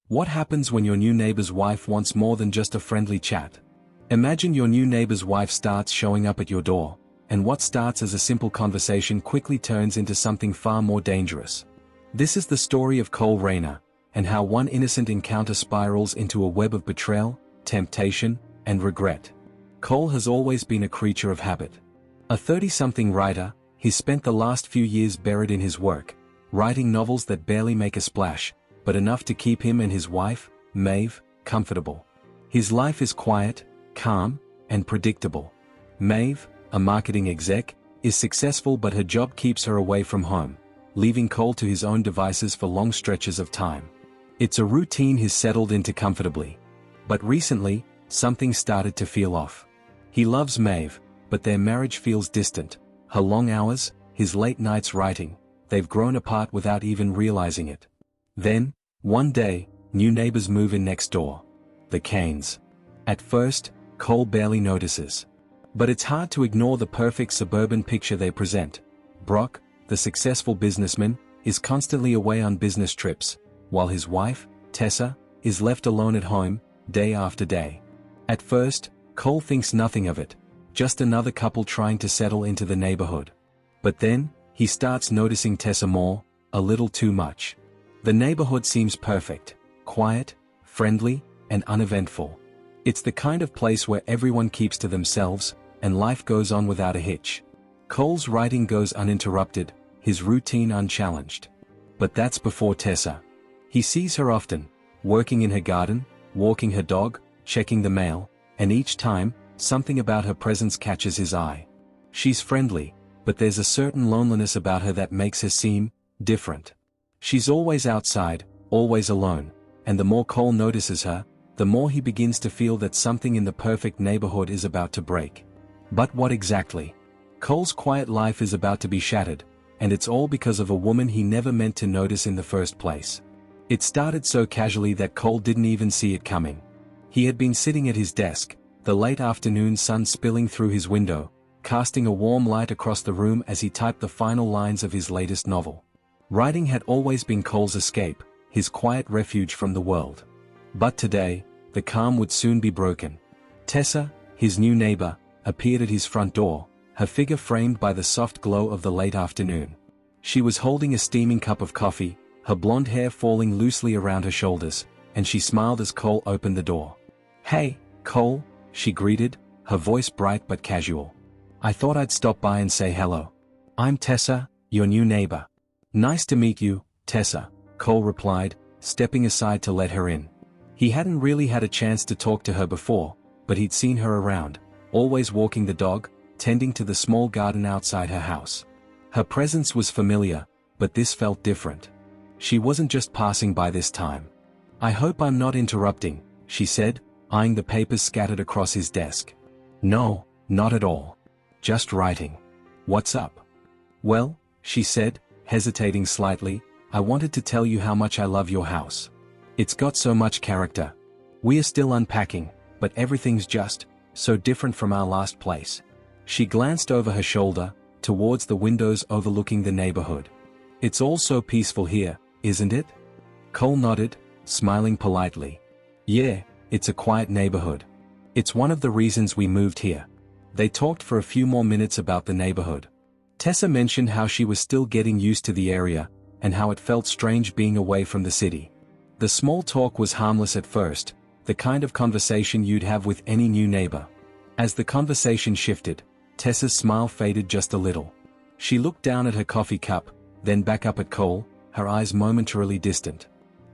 What happens when your new neighbor's wife wants more than just a friendly chat? Imagine your new neighbor's wife starts showing up at your door, and what starts as a simple conversation quickly turns into something far more dangerous. This is the story of Cole Rayner, and how one innocent encounter spirals into a web of betrayal, temptation, and regret. Cole has always been a creature of habit. A 30-something writer, he's spent the last few years buried in his work, writing novels that barely make a splash, but enough to keep him and his wife, Maeve, comfortable. His life is quiet, calm, and predictable. Maeve, a marketing exec, is successful, but her job keeps her away from home, leaving Cole to his own devices for long stretches of time. It's a routine he's settled into comfortably. But recently, something started to feel off. He loves Maeve, but their marriage feels distant. Her long hours, his late nights writing, they've grown apart without even realizing it. Then, one day, new neighbors move in next door. The Canes. At first, Cole barely notices. But it's hard to ignore the perfect suburban picture they present. Brock, the successful businessman, is constantly away on business trips, while his wife, Tessa, is left alone at home, day after day. At first, Cole thinks nothing of it, just another couple trying to settle into the neighborhood. But then, he starts noticing Tessa more, a little too much. The neighborhood seems perfect, quiet, friendly, and uneventful. It's the kind of place where everyone keeps to themselves, and life goes on without a hitch. Cole's writing goes uninterrupted, his routine unchallenged. But that's before Tessa. He sees her often, working in her garden, walking her dog, checking the mail, and each time, something about her presence catches his eye. She's friendly, but there's a certain loneliness about her that makes her seem different. She's always outside, always alone, and the more Cole notices her, the more he begins to feel that something in the perfect neighborhood is about to break. But what exactly? Cole's quiet life is about to be shattered, and it's all because of a woman he never meant to notice in the first place. It started so casually that Cole didn't even see it coming. He had been sitting at his desk, the late afternoon sun spilling through his window, casting a warm light across the room as he typed the final lines of his latest novel. Writing had always been Cole's escape, his quiet refuge from the world. But today, the calm would soon be broken. Tessa, his new neighbor, appeared at his front door, her figure framed by the soft glow of the late afternoon. She was holding a steaming cup of coffee, her blonde hair falling loosely around her shoulders, and she smiled as Cole opened the door. "Hey, Cole," she greeted, her voice bright but casual. "I thought I'd stop by and say hello. I'm Tessa, your new neighbor." "Nice to meet you, Tessa," Cole replied, stepping aside to let her in. He hadn't really had a chance to talk to her before, but he'd seen her around, always walking the dog, tending to the small garden outside her house. Her presence was familiar, but this felt different. She wasn't just passing by this time. "I hope I'm not interrupting," she said, eyeing the papers scattered across his desk. "No, not at all. Just writing. What's up?" "Well," she said, hesitating slightly, "I wanted to tell you how much I love your house. It's got so much character. We are still unpacking, but everything's just so different from our last place." She glanced over her shoulder, towards the windows overlooking the neighborhood. "It's all so peaceful here, isn't it?" Cole nodded, smiling politely. "Yeah, it's a quiet neighborhood. It's one of the reasons we moved here." They talked for a few more minutes about the neighborhood. Tessa mentioned how she was still getting used to the area, and how it felt strange being away from the city. The small talk was harmless at first, the kind of conversation you'd have with any new neighbor. As the conversation shifted, Tessa's smile faded just a little. She looked down at her coffee cup, then back up at Cole, her eyes momentarily distant.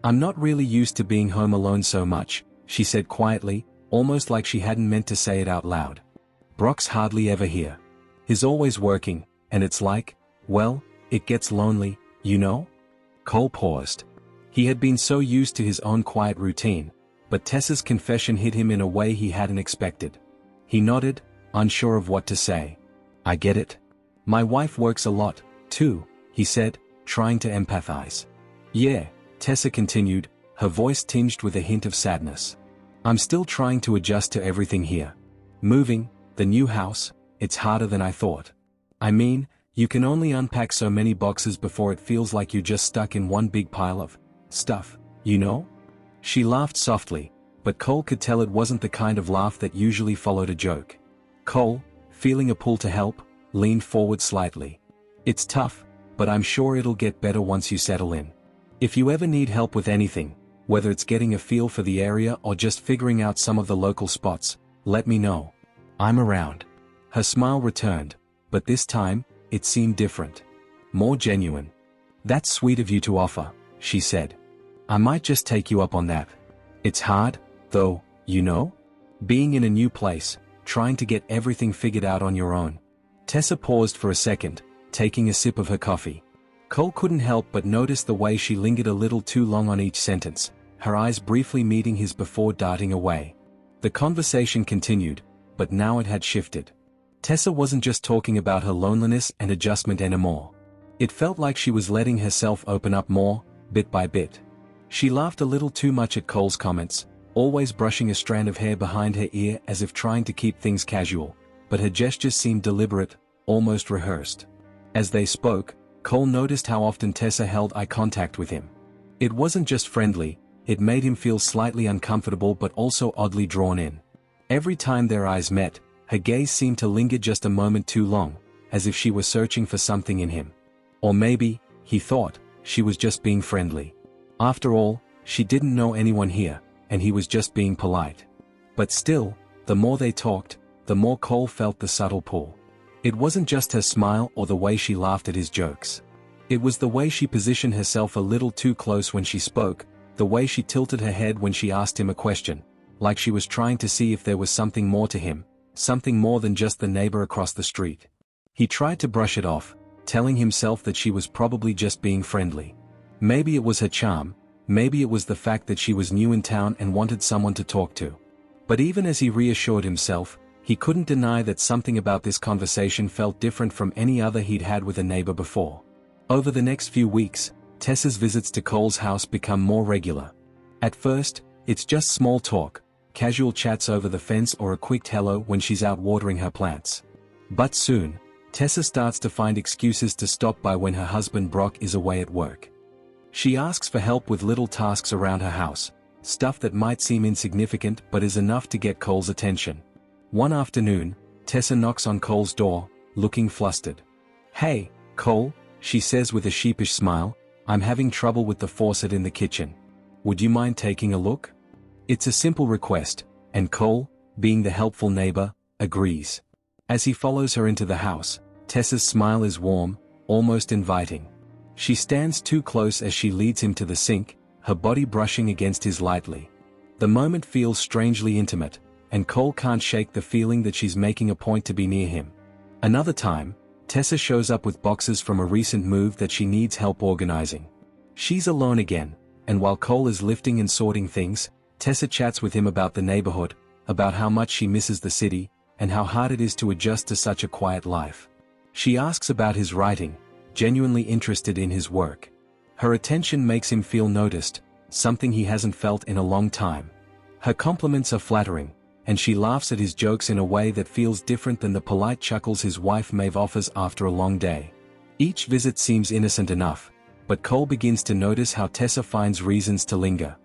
"I'm not really used to being home alone so much," she said quietly, almost like she hadn't meant to say it out loud. "Brock's hardly ever here. He's always working, and it's like, well, it gets lonely, you know?" Cole paused. He had been so used to his own quiet routine, but Tessa's confession hit him in a way he hadn't expected. He nodded, unsure of what to say. "I get it. My wife works a lot, too," he said, trying to empathize. "Yeah," Tessa continued, her voice tinged with a hint of sadness. "I'm still trying to adjust to everything here. Moving, the new house, it's harder than I thought. I mean, you can only unpack so many boxes before it feels like you're just stuck in one big pile of stuff, you know?" She laughed softly, but Cole could tell it wasn't the kind of laugh that usually followed a joke. Cole, feeling a pull to help, leaned forward slightly. "It's tough, but I'm sure it'll get better once you settle in. If you ever need help with anything, whether it's getting a feel for the area or just figuring out some of the local spots, let me know. I'm around." Her smile returned, but this time, it seemed different. More genuine. "That's sweet of you to offer," she said. "I might just take you up on that. It's hard, though, you know? Being in a new place, trying to get everything figured out on your own." Tessa paused for a second, taking a sip of her coffee. Cole couldn't help but notice the way she lingered a little too long on each sentence, her eyes briefly meeting his before darting away. The conversation continued, but now it had shifted. Tessa wasn't just talking about her loneliness and adjustment anymore. It felt like she was letting herself open up more, bit by bit. She laughed a little too much at Cole's comments, always brushing a strand of hair behind her ear as if trying to keep things casual, but her gestures seemed deliberate, almost rehearsed. As they spoke, Cole noticed how often Tessa held eye contact with him. It wasn't just friendly, it made him feel slightly uncomfortable but also oddly drawn in. Every time their eyes met, her gaze seemed to linger just a moment too long, as if she were searching for something in him. Or maybe, he thought, she was just being friendly. After all, she didn't know anyone here, and he was just being polite. But still, the more they talked, the more Cole felt the subtle pull. It wasn't just her smile or the way she laughed at his jokes. It was the way she positioned herself a little too close when she spoke, the way she tilted her head when she asked him a question, like she was trying to see if there was something more to him, something more than just the neighbor across the street. He tried to brush it off, telling himself that she was probably just being friendly. Maybe it was her charm, maybe it was the fact that she was new in town and wanted someone to talk to. But even as he reassured himself, he couldn't deny that something about this conversation felt different from any other he'd had with a neighbor before. Over the next few weeks, Tessa's visits to Cole's house become more regular. At first, it's just small talk, casual chats over the fence or a quick hello when she's out watering her plants. But soon, Tessa starts to find excuses to stop by when her husband Brock is away at work. She asks for help with little tasks around her house, stuff that might seem insignificant but is enough to get Cole's attention. One afternoon, Tessa knocks on Cole's door, looking flustered. "Hey, Cole," she says with a sheepish smile, "I'm having trouble with the faucet in the kitchen. Would you mind taking a look?" It's a simple request, and Cole, being the helpful neighbor, agrees. As he follows her into the house, Tessa's smile is warm, almost inviting. She stands too close as she leads him to the sink, her body brushing against his lightly. The moment feels strangely intimate, and Cole can't shake the feeling that she's making a point to be near him. Another time, Tessa shows up with boxes from a recent move that she needs help organizing. She's alone again, and while Cole is lifting and sorting things, Tessa chats with him about the neighborhood, about how much she misses the city, and how hard it is to adjust to such a quiet life. She asks about his writing, genuinely interested in his work. Her attention makes him feel noticed, something he hasn't felt in a long time. Her compliments are flattering, and she laughs at his jokes in a way that feels different than the polite chuckles his wife Maeve offers after a long day. Each visit seems innocent enough, but Cole begins to notice how Tessa finds reasons to linger.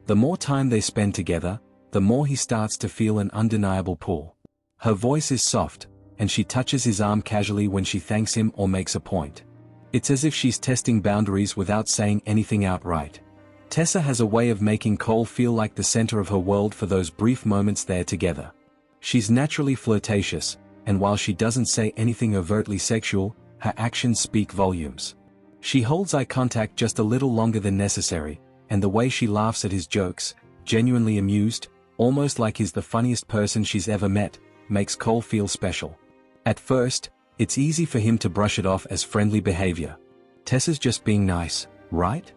The more time they spend together, the more he starts to feel an undeniable pull. Her voice is soft, and she touches his arm casually when she thanks him or makes a point. It's as if she's testing boundaries without saying anything outright. Tessa has a way of making Cole feel like the center of her world for those brief moments they're together. She's naturally flirtatious, and while she doesn't say anything overtly sexual, her actions speak volumes. She holds eye contact just a little longer than necessary, and the way she laughs at his jokes, genuinely amused, almost like he's the funniest person she's ever met, makes Cole feel special. At first, it's easy for him to brush it off as friendly behavior. Tessa's just being nice, right?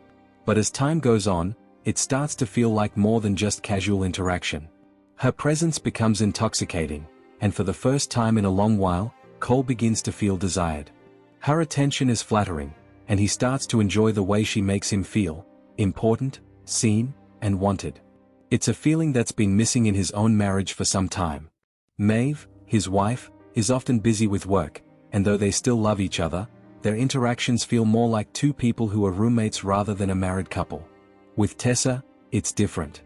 But as time goes on, it starts to feel like more than just casual interaction. Her presence becomes intoxicating, and for the first time in a long while, Cole begins to feel desired. Her attention is flattering, and he starts to enjoy the way she makes him feel important, seen, and wanted. It's a feeling that's been missing in his own marriage for some time. Maeve, his wife, is often busy with work, and though they still love each other, their interactions feel more like two people who are roommates rather than a married couple. With Tessa, it's different.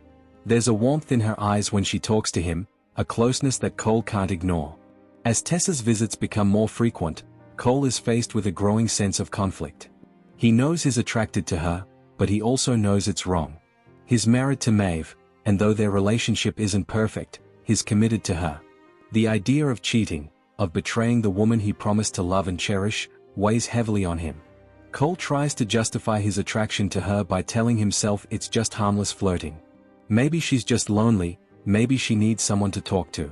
There's a warmth in her eyes when she talks to him, a closeness that Cole can't ignore. As Tessa's visits become more frequent, Cole is faced with a growing sense of conflict. He knows he's attracted to her, but he also knows it's wrong. He's married to Maeve, and though their relationship isn't perfect, he's committed to her. The idea of cheating, of betraying the woman he promised to love and cherish, weighs heavily on him. Cole tries to justify his attraction to her by telling himself it's just harmless flirting. Maybe she's just lonely, maybe she needs someone to talk to.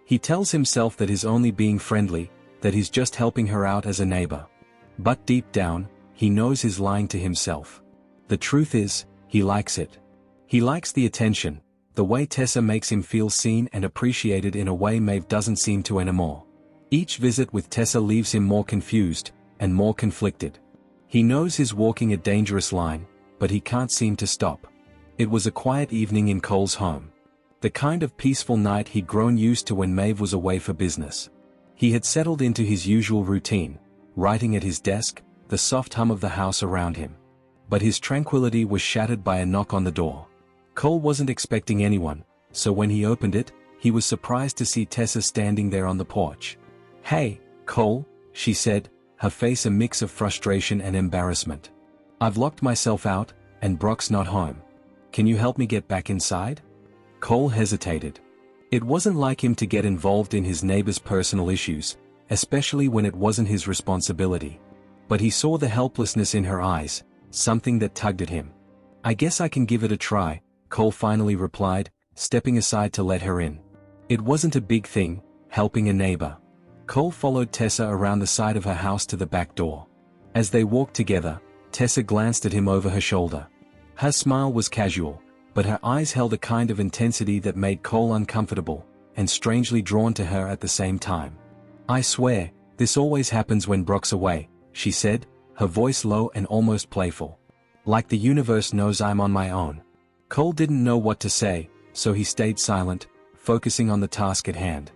He tells himself that he's only being friendly, that he's just helping her out as a neighbor. But deep down, he knows he's lying to himself. The truth is, he likes it. He likes the attention, the way Tessa makes him feel seen and appreciated in a way Maeve doesn't seem to anymore. Each visit with Tessa leaves him more confused, and more conflicted. He knows he's walking a dangerous line, but he can't seem to stop. It was a quiet evening in Cole's home. The kind of peaceful night he'd grown used to when Maeve was away for business. He had settled into his usual routine, writing at his desk, the soft hum of the house around him. But his tranquility was shattered by a knock on the door. Cole wasn't expecting anyone, so when he opened it, he was surprised to see Tessa standing there on the porch. "Hey, Cole," she said, her face a mix of frustration and embarrassment. "I've locked myself out, and Brock's not home. Can you help me get back inside?" Cole hesitated. It wasn't like him to get involved in his neighbor's personal issues, especially when it wasn't his responsibility. But he saw the helplessness in her eyes, something that tugged at him. "I guess I can give it a try," Cole finally replied, stepping aside to let her in. It wasn't a big thing, helping a neighbor. Cole followed Tessa around the side of her house to the back door. As they walked together, Tessa glanced at him over her shoulder. Her smile was casual, but her eyes held a kind of intensity that made Cole uncomfortable, and strangely drawn to her at the same time. "I swear, this always happens when Brock's away," she said, her voice low and almost playful. "Like the universe knows I'm on my own." Cole didn't know what to say, so he stayed silent, focusing on the task at hand.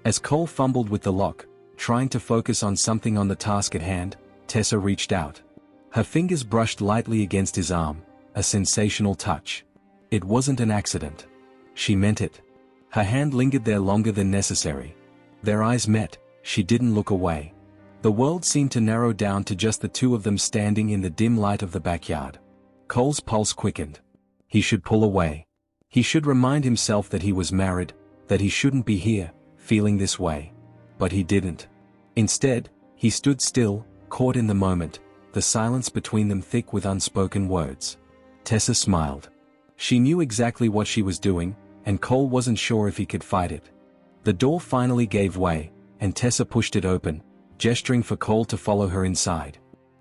As Cole fumbled with the lock, trying to focus on something on the task at hand, Tessa reached out. Her fingers brushed lightly against his arm, a sensational touch. It wasn't an accident. She meant it. Her hand lingered there longer than necessary. Their eyes met, she didn't look away. The world seemed to narrow down to just the two of them standing in the dim light of the backyard. Cole's pulse quickened. He should pull away. He should remind himself that he was married, that he shouldn't be here, feeling this way. But he didn't. Instead, he stood still, caught in the moment, the silence between them thick with unspoken words. Tessa smiled. She knew exactly what she was doing, and Cole wasn't sure if he could fight it. The door finally gave way, and Tessa pushed it open, gesturing for Cole to follow her inside.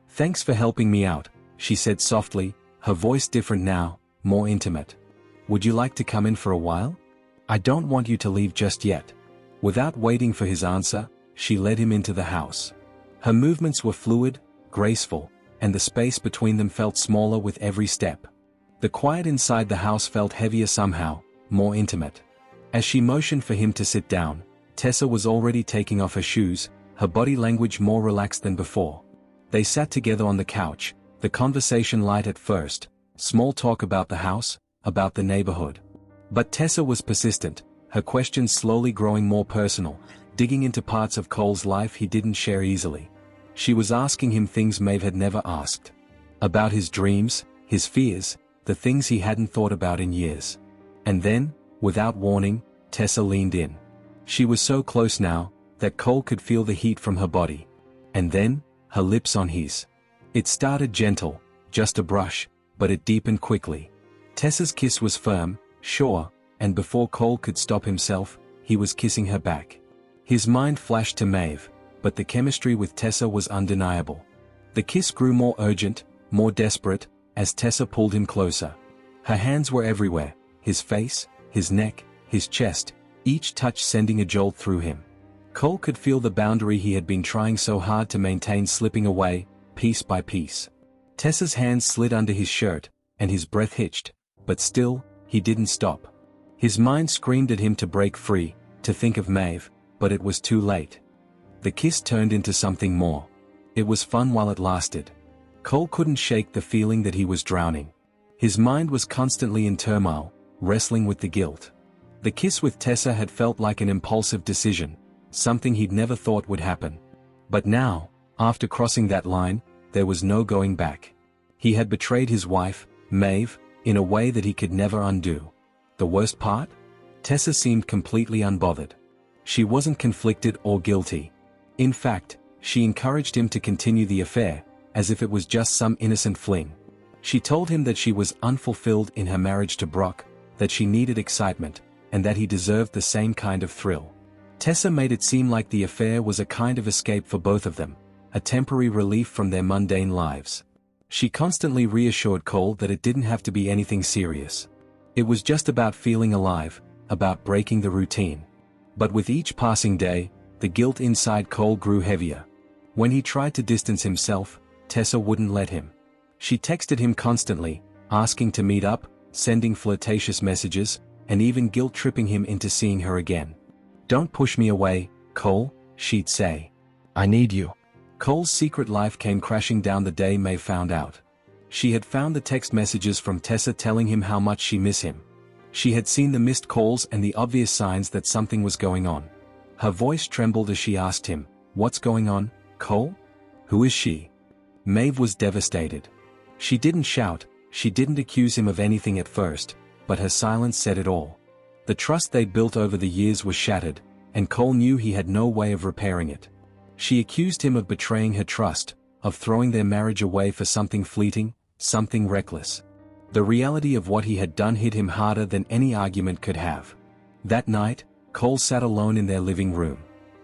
"Thanks for helping me out," she said softly, her voice different now, more intimate. "Would you like to come in for a while? I don't want you to leave just yet." Without waiting for his answer, she led him into the house. Her movements were fluid, graceful, and the space between them felt smaller with every step. The quiet inside the house felt heavier somehow, more intimate. As she motioned for him to sit down, Tessa was already taking off her shoes, her body language more relaxed than before. They sat together on the couch, the conversation light at first, small talk about the house, about the neighborhood. But Tessa was persistent, her questions slowly growing more personal, digging into parts of Cole's life he didn't share easily. She was asking him things Maeve had never asked. About his dreams, his fears, the things he hadn't thought about in years. And then, without warning, Tessa leaned in. She was so close now, that Cole could feel the heat from her body. And then, her lips on his. It started gentle, just a brush, but it deepened quickly. Tessa's kiss was firm, sure, and before Cole could stop himself, he was kissing her back. His mind flashed to Maeve, but the chemistry with Tessa was undeniable. The kiss grew more urgent, more desperate, as Tessa pulled him closer. Her hands were everywhere, his face, his neck, his chest, each touch sending a jolt through him. Cole could feel the boundary he had been trying so hard to maintain slipping away, piece by piece. Tessa's hands slid under his shirt, and his breath hitched, but still, he didn't stop. His mind screamed at him to break free, to think of Maeve, but it was too late. The kiss turned into something more. It was fun while it lasted. Cole couldn't shake the feeling that he was drowning. His mind was constantly in turmoil, wrestling with the guilt. The kiss with Tessa had felt like an impulsive decision, something he'd never thought would happen. But now, after crossing that line, there was no going back. He had betrayed his wife, Maeve, in a way that he could never undo. The worst part? Tessa seemed completely unbothered. She wasn't conflicted or guilty. In fact, she encouraged him to continue the affair, as if it was just some innocent fling. She told him that she was unfulfilled in her marriage to Brock, that she needed excitement, and that he deserved the same kind of thrill. Tessa made it seem like the affair was a kind of escape for both of them, a temporary relief from their mundane lives. She constantly reassured Cole that it didn't have to be anything serious. It was just about feeling alive, about breaking the routine. But with each passing day, the guilt inside Cole grew heavier. When he tried to distance himself, Tessa wouldn't let him. She texted him constantly, asking to meet up, sending flirtatious messages, and even guilt-tripping him into seeing her again. "Don't push me away, Cole," she'd say. "I need you." Cole's secret life came crashing down the day Maeve found out. She had found the text messages from Tessa telling him how much she missed him. She had seen the missed calls and the obvious signs that something was going on. Her voice trembled as she asked him, "What's going on, Cole? Who is she?" Maeve was devastated. She didn't shout, she didn't accuse him of anything at first, but her silence said it all. The trust they'd built over the years was shattered, and Cole knew he had no way of repairing it. She accused him of betraying her trust, of throwing their marriage away for something fleeting, something reckless. The reality of what he had done hit him harder than any argument could have. That night, Cole sat alone in their living room.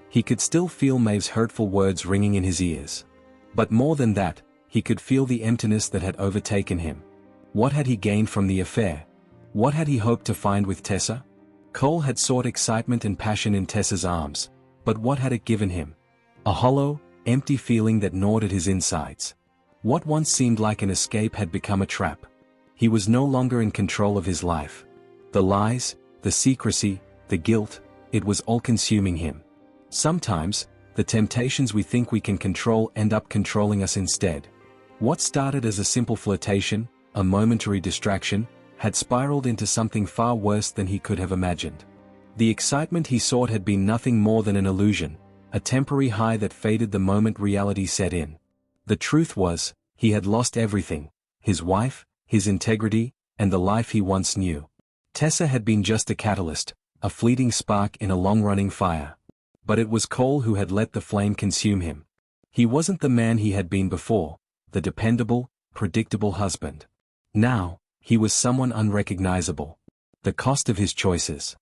He could still feel Maeve's hurtful words ringing in his ears. But more than that, he could feel the emptiness that had overtaken him. What had he gained from the affair? What had he hoped to find with Tessa? Cole had sought excitement and passion in Tessa's arms, but what had it given him? A hollow, empty feeling that gnawed at his insides. What once seemed like an escape had become a trap. He was no longer in control of his life. The lies, the secrecy, the guilt, it was all consuming him. Sometimes, the temptations we think we can control end up controlling us instead. What started as a simple flirtation, a momentary distraction, had spiraled into something far worse than he could have imagined. The excitement he sought had been nothing more than an illusion, a temporary high that faded the moment reality set in. The truth was, he had lost everything: his wife, his integrity, and the life he once knew. Tessa had been just a catalyst, a fleeting spark in a long-running fire. But it was Cole who had let the flame consume him. He wasn't the man he had been before, the dependable, predictable husband. Now, he was someone unrecognizable. The cost of his choices.